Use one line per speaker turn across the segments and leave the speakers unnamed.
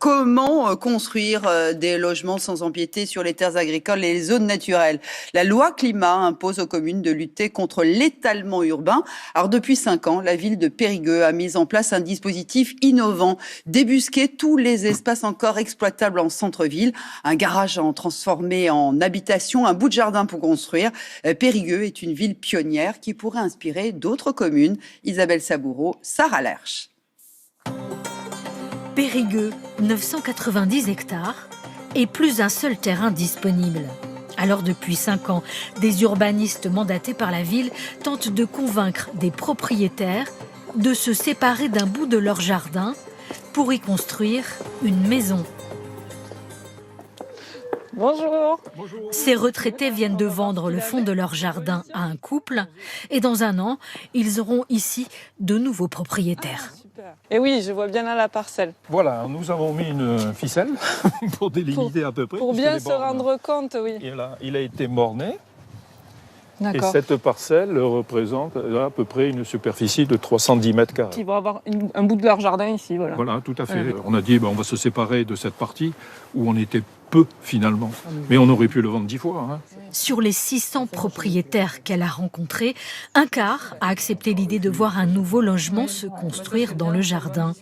Comment construire des logements sans empiéter sur les terres agricoles et les zones naturelles? La loi climat impose aux communes de lutter contre l'étalement urbain. Alors depuis 5 ans, la ville de Périgueux a mis en place un dispositif innovant, débusquer tous les espaces encore exploitables en centre-ville, un garage à en transformer en habitation, un bout de jardin pour construire. Périgueux est une ville pionnière qui pourrait inspirer d'autres communes. Isabelle Saboureau, Sarah Lerche.
Périgueux, 990 hectares et plus un seul terrain disponible. Alors depuis 5 ans, des urbanistes mandatés par la ville tentent de convaincre des propriétaires de se séparer d'un bout de leur jardin pour y construire une maison.
Bonjour.
Ces retraités viennent de vendre le fond de leur jardin à un couple et dans 1 an, ils auront ici de nouveaux propriétaires.
Et oui, je vois bien là la parcelle.
Voilà, nous avons mis une ficelle pour délimiter à peu près.
Pour bien se rendre compte, oui.
Et là, il a été borné. Et
D'accord.
cette parcelle représente à peu près une superficie de 310 mètres carrés.
Ils vont avoir un bout de leur jardin ici, voilà.
Voilà, tout à fait. On a dit, on va se séparer de cette partie où on était peu finalement. Mais on aurait pu le vendre 10 fois. Hein.
Sur les 600 propriétaires qu'elle a rencontrés, un quart a accepté l'idée de voir un nouveau logement se construire dans le jardin.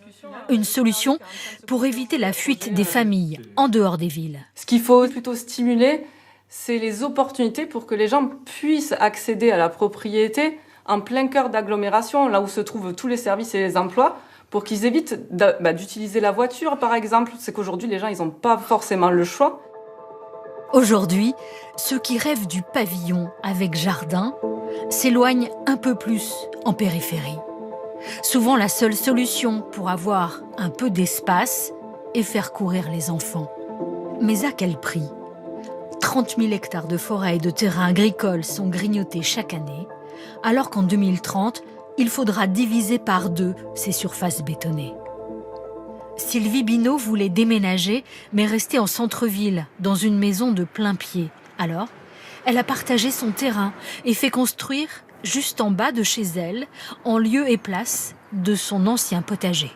Une solution pour éviter la fuite des familles en dehors des villes.
Ce qu'il faut plutôt stimuler, c'est les opportunités pour que les gens puissent accéder à la propriété en plein cœur d'agglomération, là où se trouvent tous les services et les emplois, pour qu'ils évitent d'utiliser la voiture, par exemple. C'est qu'aujourd'hui, les gens, ils n'ont pas forcément le choix.
Aujourd'hui, ceux qui rêvent du pavillon avec jardin s'éloignent un peu plus en périphérie. Souvent la seule solution pour avoir un peu d'espace est faire courir les enfants. Mais à quel prix ? 30 000 hectares de forêt et de terrains agricoles sont grignotés chaque année, alors qu'en 2030, il faudra diviser par 2 ces surfaces bétonnées. Sylvie Binot voulait déménager, mais rester en centre-ville, dans une maison de plein pied. Alors, elle a partagé son terrain et fait construire, juste en bas de chez elle, en lieu et place de son ancien potager.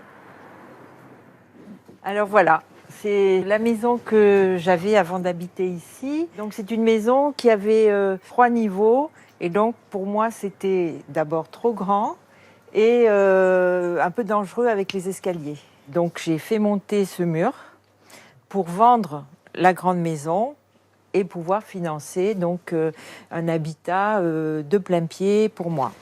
Alors voilà, c'est la maison que j'avais avant d'habiter ici. Donc c'est une maison qui avait 3 niveaux. Et donc pour moi, c'était d'abord trop grand et un peu dangereux avec les escaliers. Donc j'ai fait monter ce mur pour vendre la grande maison et pouvoir financer donc un habitat de plein pied pour moi.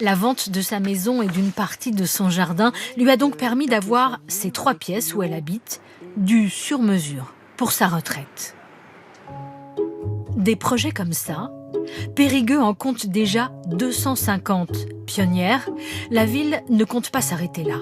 La vente de sa maison et d'une partie de son jardin lui a donc permis d'avoir ces 3 pièces où elle habite, du sur-mesure pour sa retraite. Des projets comme ça, Périgueux en compte déjà 250. Pionnière, la ville ne compte pas s'arrêter là.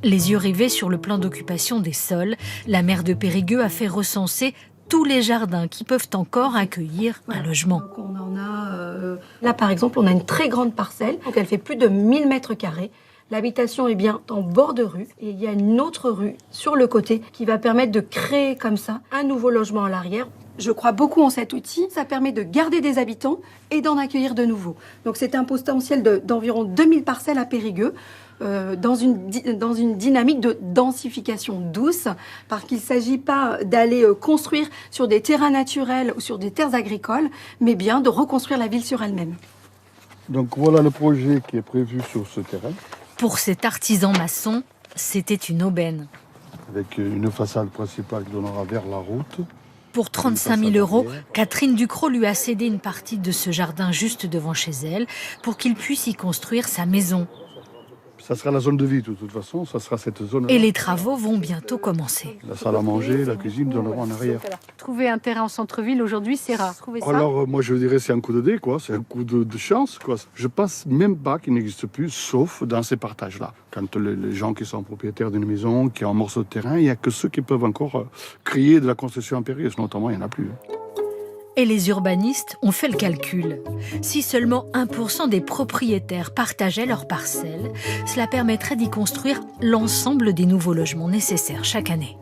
Les yeux rivés sur le plan d'occupation des sols, la maire de Périgueux a fait recenser tous les jardins qui peuvent encore accueillir un logement.
Donc on en a, là par exemple, on a une très grande parcelle, donc elle fait plus de 1000 mètres carrés. L'habitation est bien en bord de rue et il y a une autre rue sur le côté qui va permettre de créer comme ça un nouveau logement à l'arrière. Je crois beaucoup en cet outil. Ça permet de garder des habitants et d'en accueillir de nouveaux. Donc c'est un potentiel d'environ 2000 parcelles à Périgueux dans une dynamique de densification douce parce qu'il ne s'agit pas d'aller construire sur des terrains naturels ou sur des terres agricoles, mais bien de reconstruire la ville sur elle-même.
Donc voilà le projet qui est prévu sur ce terrain.
Pour cet artisan maçon, c'était une aubaine.
Avec une façade principale qui donnera vers la route.
Pour 35 000 €, Catherine Ducrot lui a cédé une partie de ce jardin juste devant chez elle pour qu'il puisse y construire sa maison.
Ça sera la zone de vie de toute façon, ça sera cette zone.
Et les travaux vont bientôt commencer.
La salle à manger, la cuisine donneront en arrière.
Trouver un terrain en centre-ville aujourd'hui, c'est rare. Trouver ça.
Alors moi je dirais c'est un coup de dé quoi, c'est un coup de chance quoi. Je pense même pas qu'il n'existe plus, sauf dans ces partages-là. Quand les gens qui sont propriétaires d'une maison, qui ont un morceau de terrain, il n'y a que ceux qui peuvent encore crier de la construction impérieuse, notamment il n'y en a plus.
Et les urbanistes ont fait le calcul. Si seulement 1% des propriétaires partageaient leurs parcelles, cela permettrait d'y construire l'ensemble des nouveaux logements nécessaires chaque année.